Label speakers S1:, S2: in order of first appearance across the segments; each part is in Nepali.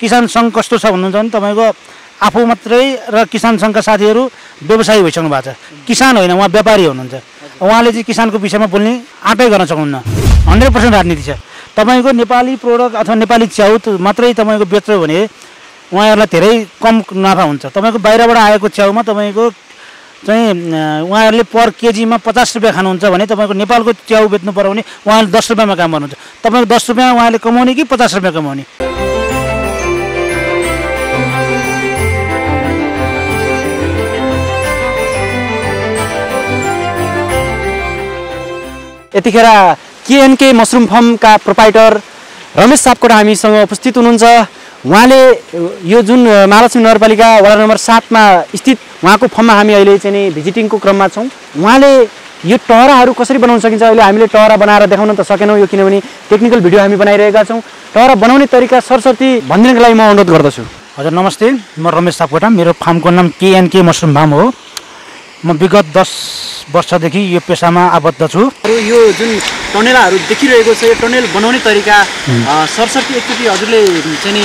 S1: किसान सङ्घ कस्तो छ भन्नुहुन्छ भने तपाईँको आफू मात्रै र किसान सङ्घका साथीहरू व्यवसायी भइसक्नु भएको छ। किसान होइन, उहाँ व्यापारी हुनुहुन्छ। उहाँले चाहिँ किसानको विषयमा बोल्ने आँटै गर्न सक्नुहुन्न। 100% राजनीति छ। तपाईँको नेपाली प्रोडक्ट अथवा नेपाली च्याउ मात्रै तपाईँको बेच्यो भने उहाँहरूलाई धेरै कम नाफा हुन्छ। तपाईँको बाहिरबाट आएको च्याउमा तपाईँको चाहिँ उहाँहरूले पर केजीमा 50 रुपियाँ खानुहुन्छ भने तपाईँको नेपालको च्याउ बेच्नु पर्यो भने उहाँले 10 रुपियाँमा काम गर्नुहुन्छ। तपाईँको 10 रुपियाँ उहाँले कमाउने कि 50 रुपियाँ कमाउने?
S2: यतिखेर KNK mushroom फार्मका proprietor Ramesh Sapkota हामीसँग उपस्थित हुनुहुन्छ। उहाँले यो जुन महालक्ष्मी नगरपालिका वडा नम्बर 7 मा स्थित उहाँको फर्ममा हामी अहिले चाहिँ नि भिजिटिङको क्रममा छौँ। उहाँले यो टहराहरू कसरी बनाउन सकिन्छ अहिले हामीले टहरा बनाएर देखाउन त सकेनौँ, यो किनभने टेक्निकल भिडियो हामी बनाइरहेका छौँ। टहरा बनाउने तरिका सरसर्ती भनिदिनको लागि म अनुरोध गर्दछु।
S1: हजुर नमस्ते, म रमेश सापकोटा। मेरो फार्मको नाम केएनके मसरुम फार्म हो। म विगत 10 वर्षदेखि यो पेसामा आबद्ध छु।
S2: यो जुन टनेलाहरू देखिरहेको छ, यो टनेल बनाउने तरिका सरसर्ती एकचोटि हजुरले चाहिँ नि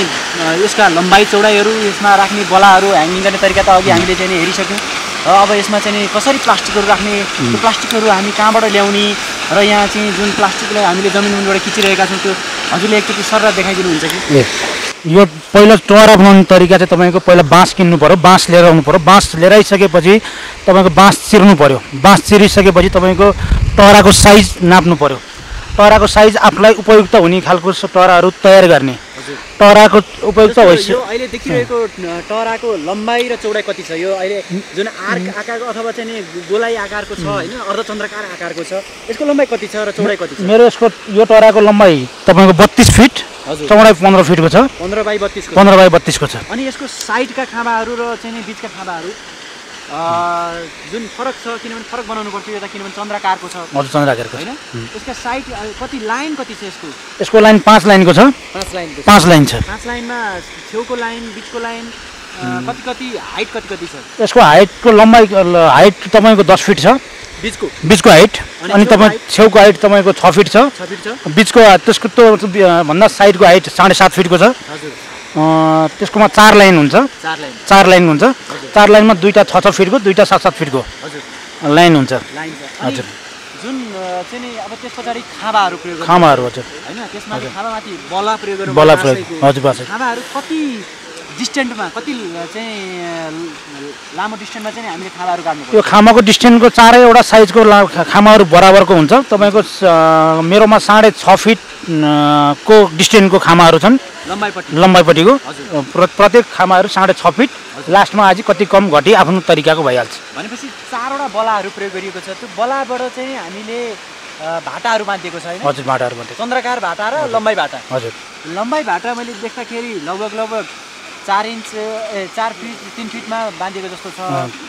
S2: यसका लम्बाइ चौडाइहरू, यसमा राख्ने बलाहरू, ह्याङ्गिङ गर्ने तरिका त अघि हामीले चाहिँ नि हेरिसक्यौँ। र अब यसमा चाहिँ नि कसरी प्लास्टिकहरू राख्ने, त्यो प्लास्टिकहरू हामी कहाँबाट ल्याउने र यहाँ चाहिँ जुन प्लास्टिकलाई हामीले जमिनबाट खिचिरहेका छौँ त्यो हजुरले एकचोटि सरर देखाइदिनुहुन्छ कि?
S1: यो पहिला टहरा बनाउने तरिका चाहिँ तपाईँको पहिला बाँस किन्नु पऱ्यो, बाँस लिएर आउनु पऱ्यो। बाँस लिएर आइसकेपछि तपाईँको बाँस चिर्नु पऱ्यो। बाँस चिरिसकेपछि तपाईँको टहराको साइज नाप्नु पऱ्यो। टहराको साइज आफूलाई उपयुक्त हुने खालको टहराहरू तयार गर्ने। टहराको उपयुक्त
S2: यो अहिले देखिरहेको टहराको लम्बाइ र चौडाइ कति छ? यो अहिले जुन आर्क आकारको अथवा चाहिँ नि गोलाइ आकारको छ होइन, अर्धचन्द्राकार आकारको छ, यसको लम्बाइ कति छ र चौडाइ कति छ?
S1: मेरो यसको यो टहराको लम्बाइ तपाईँको 32 फिट, चौडाइ 15 फिटको छ।
S2: 15 बाई 32
S1: को छ।
S2: अनि यसको साइडका खाँबाहरू र चाहिँ नि बिचका खाँबाहरू जुन फरक छ, किनभने फरक बनाउनु पर्छ यो त, किनभने चन्द्राकारको छ।
S1: हजुर चन्द्राकारको
S2: हैन। यसका साइड कति लाइन कति छ यसको?
S1: यसको लाइन 5 लाइनको छ। 5 लाइन छ।
S2: 5 लाइनमा छेउको लाइन, बिचको लाइन कति हाइट कति छ?
S1: यसको हाइटको लम्बाइ हाइट तपाईँको 10 फिट छ। बिचको हाइट अनि तपाईँ छेउको हाइट तपाईँको 6 फिट छ। बिचको त्यसको त्यो भन्दा साइडको हाइट 7.5 फिटको छ। त्यसकोमा 4 लाइन हुन्छ। 4 लाइन हुन्छ। 4 लाइनमा दुईटा 6 फिटको, दुईटा 7 फिटको लाइन हुन्छ। हजुर।
S2: जुन चाहिँ नि अब त्यस पछाडि खाँबाहरू प्रयोग गर्नु।
S1: खाँबाहरू हजुर
S2: हैन, त्यसमा खाँबामाथि बला प्रयोग गर्नु।
S1: बला प्रयोग हजुर बस।
S2: खाँबाहरू कति डिस्टेन्टमा, कति चाहिँ लामो डिस्टेन्समा चाहिँ हामीले खाँबाहरू गाड्नु पर्छ?
S1: यो खामाको डिस्टेन्सको चारैवटा साइजको खामाहरू बराबरको हुन्छ। तपाईँको मेरोमा 6.5 फिट को डिस्टेन्सको खामाहरू छन् लम्बाइपट्टिको। प्रत्येक खामाहरू 6.5 फिट। लास्टमा अझै कति कम घटी आफ्नो तरिकाको भइहाल्छ।
S2: भनेपछि 4वटा बलाहरू प्रयोग गरिएको छ। त्यो बलाबाट चाहिँ हामीले भाटाहरू बाँधिएको छ हैन?
S1: हजुर भाटाहरू बाँधिएको।
S2: चन्द्राकार भाटा र लम्बाइ भाटा।
S1: हजुर।
S2: लम्बाइ भाटा मैले देख्दाखेरि लगभग 4 इंच 4 फिट 3 फिटमा बाँधिएको जस्तो छ।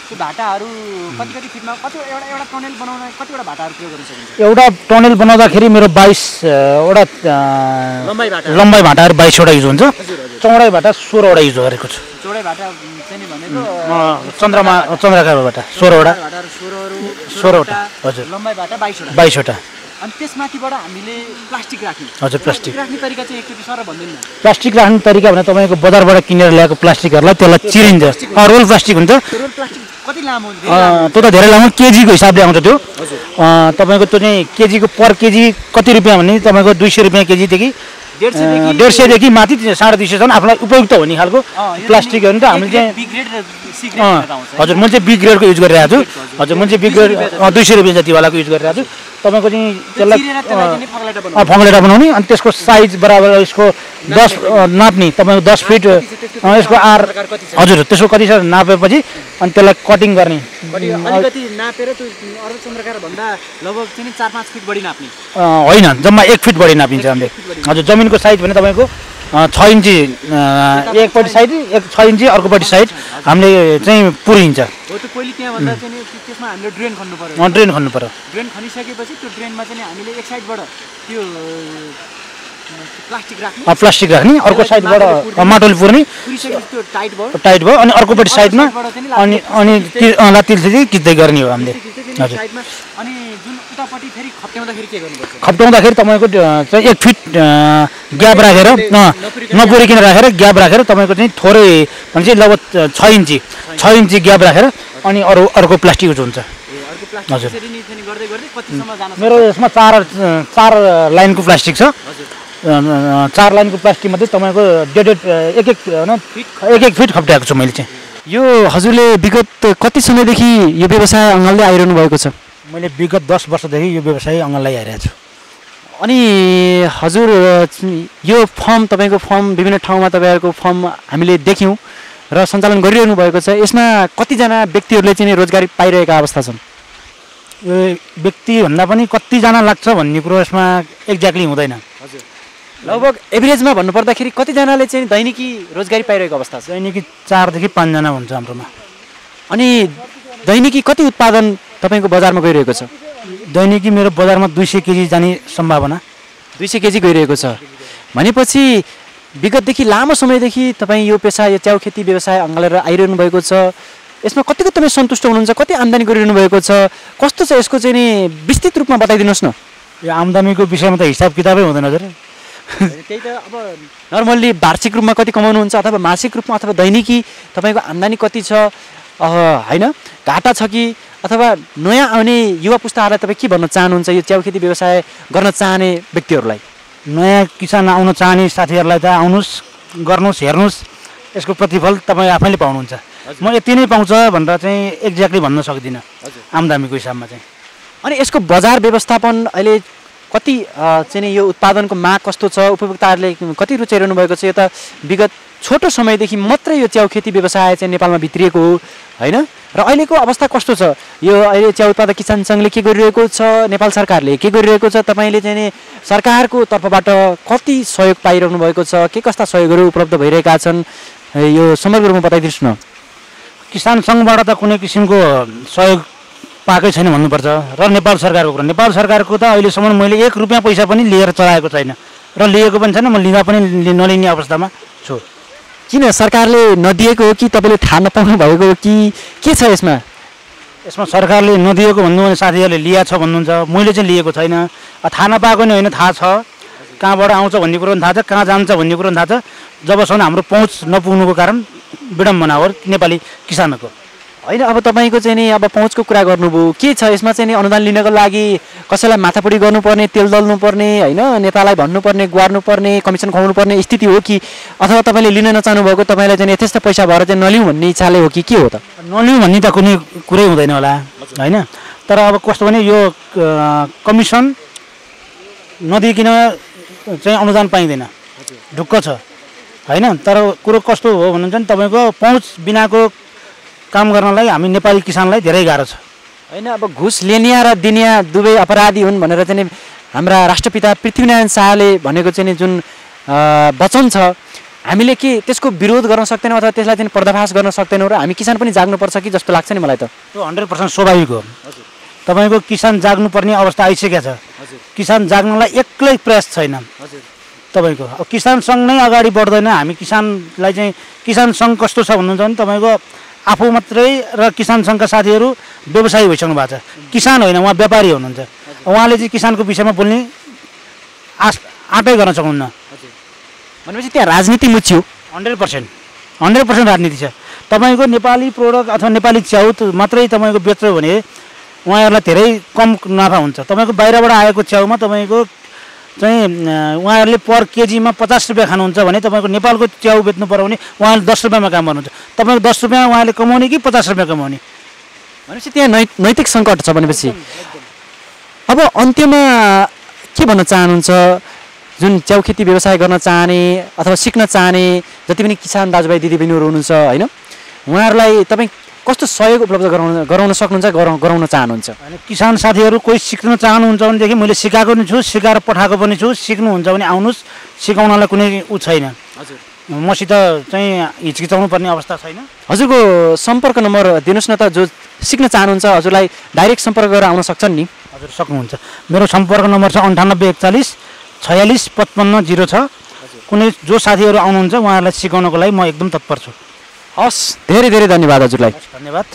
S2: त्यो भाटाहरू कति फिटमा, कति एउटा टनेल बनाउन कतिवटा भाटाहरू प्रयोग गर्न सकिन्छ?
S1: एउटा टनेल बनाउँदाखेरि मेरो 22 वटा लम्बाइ भाटाहरू 22 वटा युज हुन्छ। चौडाइ भाटा 16 वटा युज गरेको छु।
S2: चौडाइ भाटा चाहिँ नि भनेको
S1: चन्द्राकार भाटा 16 वटा। 16 वटा हजुर।
S2: लम्बाइ भाटा
S1: 22 वटा।
S2: अनि त्यसमाथिबाट हामीले प्लास्टिक राख्ने।
S1: हजुर प्लास्टिक
S2: राख्ने तरिका चाहिँ एकचोटि सर भन्दिनु न।
S1: प्लास्टिक राख्ने तरिका भने तपाईँको बजारबाट किनेर ल्याएको प्लास्टिकहरूलाई त्यसलाई चिरिन्छ। रोल प्लास्टिक हुन्छ।
S2: रोल प्लास्टिक कति लामो हुन्छ?
S1: त्यो त धेरै लामो, केजीको हिसाबले आउँछ त्यो। तपाईँको त्यो चाहिँ केजीको पर केजी कति रुपियाँ भने तपाईँको 200 रुपियाँ केजीदेखि 150 देखि माथि 250 सम्म आफूलाई उपयुक्त हुने खालको प्लास्टिक हो नि त। हामीले चाहिँ हजुर मैले चाहिँ बी ग्रेडको युज गरिरहेको छु। हजुर मैले चाहिँ बी ग्रेड 200 रुपियाँ जतिवालाको युज गरिरहेको छु। तपाईँको चाहिँ त्यसलाई फङ्गलेटा बनाउने अनि त्यसको साइज बराबर यसको 10 नाप्ने। तपाईँको 10 फिट यसको आर हजुर त्यसको कति छ नापेपछि अनि त्यसलाई कटिङ गर्ने।
S2: अलिकति नापेर त्यो अर्धचन्द्राकार भन्दा लगभग चाहिँ 4-5 फिट बढी नाप्ने
S1: होइन, जम्मा 1 फिट बढी नापिन्छ हामीले। हजुर जमिनको साइज भने तपाईँको 6 इन्ची एकपट्टि साइड, 6 इन्ची अर्कोपट्टि साइड हामीले चाहिँ पुरिन्छ।
S2: हो त्यो पहिले त्यहाँ भन्दा चाहिँ त्यसमा हामीले ड्रेन खन्नु पर्यो।
S1: ड्रेन खन्नु पर्यो।
S2: ड्रेन खनिसकेपछि त्यो ड्रेनमा चाहिँ हामीले एक साइडबाट त्यो
S1: प्लास्टिक राख्ने, अर्को साइडबाट माटोले पुर्ने,
S2: त्यो
S1: टाइट भयो अनि अर्कोपट्टि साइडमा अनि तिल चाहिँ खिच्दै गर्ने हो हामीले। हजुर।
S2: अनि जुन उतापट्टि फेरि खप्ट्याउँदाखेरि के गर्नुपर्छ?
S1: खप्ट्याउँदाखेरि तपाईँको चाहिँ 1 फिट ग्याप राखेर नपुरिकन राखेर ग्याप राखेर तपाईँको चाहिँ थोरै भने चाहिँ लगभग 6 इन्ची ग्याप राखेर अनि अर्को प्लास्टिक युज हुन्छ। हजुर मेरो यसमा 4 लाइनको प्लास्टिक छ। 4 लाइनको प्लास्टिक मध्ये तपाईँको एक एक फिट खप्ट्याएको छु मैले चाहिँ।
S2: यो हजुरले विगत कति समयदेखि यो व्यवसाय अङ्गलले आइरहनु भएको छ?
S1: मैले विगत 10 वर्षदेखि यो व्यवसाय अङ्गललाई आइरहेको छु।
S2: अनि हजुर यो फर्म तपाईँको फर्म विभिन्न ठाउँमा तपाईँहरूको फर्म हामीले देख्यौँ र सञ्चालन गरिरहनु भएको छ। यसमा कतिजना व्यक्तिहरूले चाहिँ रोजगारी पाइरहेका अवस्था छन्?
S1: यो व्यक्ति भन्दा पनि कतिजना लाग्छ भन्ने कुरो यसमा एक्ज्याक्टली हुँदैन।
S2: हजुर लगभग एभरेजमा भन्नुपर्दाखेरि कतिजनाले चाहिँ दैनिकी रोजगारी पाइरहेको अवस्था छ?
S1: दैनिकी 4 देखि 5 जना हुन्छ हाम्रोमा।
S2: अनि दैनिकी कति उत्पादन तपाईँको बजारमा गइरहेको छ?
S1: दैनिकी मेरो बजारमा 200 केजी जाने सम्भावना।
S2: 200 केजी गइरहेको छ भनेपछि विगतदेखि लामो समयदेखि तपाईँ यो पेसा यो च्याउ खेती व्यवसाय अँगालेर आइरहनु भएको छ। यसमा कतिको तपाईँ सन्तुष्ट हुनुहुन्छ? कति आम्दानी गरिरहनु भएको छ? कस्तो छ यसको चाहिँ नि विस्तृत रूपमा बताइदिनुहोस् न।
S1: यो आम्दानीको विषयमा त हिसाब किताबै हुँदैन हजुर।
S2: त्यही त अब नर्मल्ली वार्षिक रूपमा कति कमाउनुहुन्छ अथवा मासिक रूपमा अथवा दैनिकी तपाईँको आम्दानी कति छ होइन? घाटा छ कि अथवा नयाँ आउने युवा पुस्ताहरूलाई तपाईँ के भन्न चाहनुहुन्छ यो च्याउ खेती व्यवसाय गर्न चाहने व्यक्तिहरूलाई?
S1: नयाँ किसान आउन चाहने साथीहरूलाई त आउनुहोस्, गर्नुहोस्, हेर्नुहोस्, यसको प्रतिफल तपाईँ आफैले पाउनुहुन्छ। म यति नै पाउँछ भनेर चाहिँ एक्ज्याक्टली भन्न सक्दिनँ आम्दानीको हिसाबमा चाहिँ।
S2: अनि यसको बजार व्यवस्थापन अहिले कति चाहिँ नि यो उत्पादनको माग कस्तो छ? उपभोक्ताहरूले कति रुचाइरहनु भएको छ? यो त विगत छोटो समयदेखि मात्रै यो च्याउ खेती व्यवसाय चाहिँ नेपालमा भित्रिएको हो होइन? र अहिलेको अवस्था कस्तो छ? यो अहिले च्याउ उत्पादक किसान सङ्घले के गरिरहेको छ? नेपाल सरकारले के गरिरहेको छ? तपाईँले चाहिँ नि सरकारको तर्फबाट कति सहयोग पाइरहनु भएको छ? के कस्ता सहयोगहरू उपलब्ध भइरहेका छन्? यो समग्र रूपमा बताइदिनुहोस् न।
S1: किसान सङ्घबाट त कुनै किसिमको सहयोग पाएकै छैन भन्नुपर्छ। र नेपाल सरकारको कुरा, नेपाल सरकारको त अहिलेसम्म मैले 1 रुपियाँ पैसा पनि लिएर चलाएको छैन र लिएको पनि छैन। म लिँदा पनि नलिने अवस्थामा छु।
S2: किन सरकारले नदिएको हो कि तपाईँले थाहा नपाउनु भएको हो कि के छ यसमा?
S1: यसमा सरकारले नदिएको भन्नु भने साथीहरूले लिएको छ भन्नुहुन्छ, मैले चाहिँ लिएको छैन। थाहा नपाएको नि होइन, थाहा छ। कहाँबाट आउँछ भन्ने कुरो पनि थाहा छ, कहाँ जान्छ भन्ने कुरो पनि थाहा छ। जबसम्म हाम्रो पहुँच नपुग्नुको कारण विडम्बना हो नेपाली किसानहरूको।
S2: होइन अब तपाईँको चाहिँ नि अब पहुँचको कुरा गर्नुभयो, के छ यसमा चाहिँ नि अनुदान लिनको लागि कसैलाई माथापट्टि गर्नुपर्ने, तेल दल्नुपर्ने होइन, नेतालाई भन्नुपर्ने, गुहार्नुपर्ने, कमिसन खुवाउनु पर्ने स्थिति हो कि अथवा तपाईँले लिन नचाहनु भएको तपाईँलाई चाहिँ यथेष्ट पैसा भएर चाहिँ नलिउँ भन्ने इच्छाले हो कि के हो त?
S1: नलिउँ भन्ने त कुनै कुरै हुँदैन होला होइन। तर अब कस्तो भने यो कमिसन नदिइकन चाहिँ अनुदान पाइँदैन, ढुक्क छ होइन। तर कुरो कस्तो हो भन्नुहुन्छ भने तपाईँको पहुँच बिनाको काम गर्नलाई हामी नेपाली किसानलाई धेरै गाह्रो छ
S2: होइन। अब घुस लेनिया र दिनिया दुवै अपराधी हुन् भनेर चाहिँ हाम्रा राष्ट्रपिता पृथ्वीनारायण शाहले भनेको चाहिँ जुन वचन छ, हामीले के त्यसको विरोध गर्न सक्दैनौँ अथवा त्यसलाई चाहिँ पर्दाफास गर्न सक्दैनौँ र हामी किसान पनि जाग्नुपर्छ कि जस्तो लाग्छ नि मलाई त।
S1: त्यो 100% स्वाभाविक हो। तपाईँको किसान जाग्नुपर्ने अवस्था आइसकेको छ। किसान जाग्नलाई एक्लै प्रयास छैन तपाईँको। अब किसान सङ्घ नै अगाडि बढ्दैन। हामी किसानलाई चाहिँ किसान सङ्घ कस्तो छ भन्नुहुन्छ भने तपाईँको आफू मात्रै र किसान सङ्घका साथीहरू व्यवसायी भइसक्नु भएको छ। किसान होइन, उहाँ व्यापारी हुनुहुन्छ। उहाँले चाहिँ किसानको विषयमा बोल्ने आँटै गर्न सक्नुहुन्न।
S2: भनेपछि त्यहाँ राजनीति मुछ्यो।
S1: 100% राजनीति छ। तपाईँको नेपाली प्रोडक्ट अथवा नेपाली च्याउ मात्रै तपाईँको बेच्यो भने उहाँहरूलाई धेरै कम नाफा हुन्छ। तपाईँको बाहिरबाट आएको च्याउमा तपाईँको चाहिँ उहाँहरूले पर केजीमा 50 रुपियाँ खानुहुन्छ भने तपाईँको नेपालको च्याउ बेच्नु पर्यो भने उहाँले 10 रुपियाँमा काम गर्नुहुन्छ। तपाईँको 10 रुपियाँ उहाँले कमाउने कि 50 रुपियाँ कमाउने?
S2: भनेपछि त्यहाँ नैतिक सङ्कट छ। भनेपछि अब अन्त्यमा के भन्न चाहनुहुन्छ जुन च्याउ खेती व्यवसाय गर्न चाहने अथवा सिक्न चाहने जति पनि किसान दाजुभाइ दिदीबहिनीहरू हुनुहुन्छ होइन, उहाँहरूलाई तपाईँ कस्तो सहयोग उपलब्ध गराउन सक्नुहुन्छ, गराउन चाहनुहुन्छ?
S1: किसान साथीहरू कोही सिक्न चाहनुहुन्छ भनेदेखि मैले सिकाएको पनि छु, सिकाएर पठाएको पनि छु। सिक्नुहुन्छ भने आउनुहोस्, सिकाउनलाई कुनै छैन। मसित चाहिँ हिचकिचाउनु पर्ने अवस्था छैन।
S2: हजुरको सम्पर्क नम्बर दिनुहोस् न त, जो सिक्न चाहनुहुन्छ हजुरलाई डाइरेक्ट सम्पर्क गरेर आउन सक्छन् नि?
S1: हजुर सक्नुहुन्छ। मेरो सम्पर्क नम्बर छ 9841 46 55 06। कुनै जो साथीहरू आउनुहुन्छ उहाँहरूलाई सिकाउनको लागि म एकदम तत्पर छु।
S2: हस्, धेरै धेरै धन्यवाद हजुरलाई।
S1: धन्यवाद।